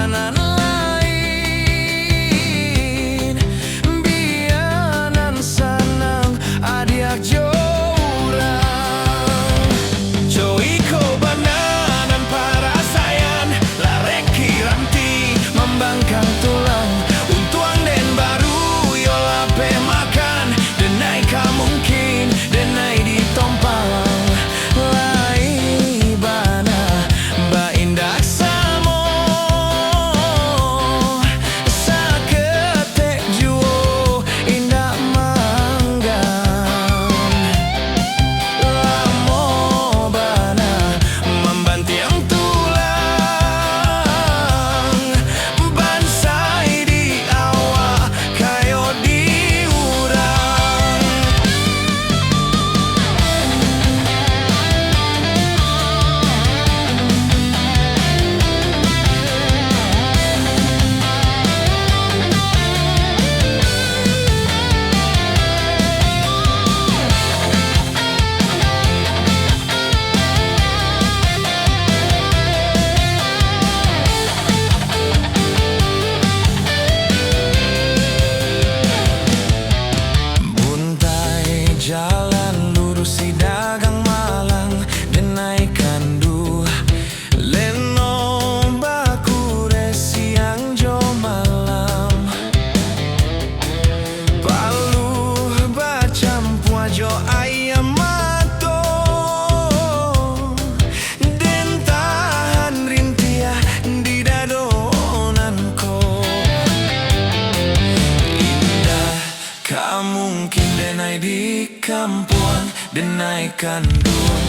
kanan lain. Bianan sanang adiak jorang. Joiko bananan parasayan larek kiranti membangkang tulang. Untuang den baru yolape makan. Denai kamungkin denai ditompang. Jalan lurus si dagang malang denai kandu leno bakure siang jo malam palu bacampu jo ayam mato den tahan rintia di dadonanko indah kamungkin denai di kampuan denai kandung.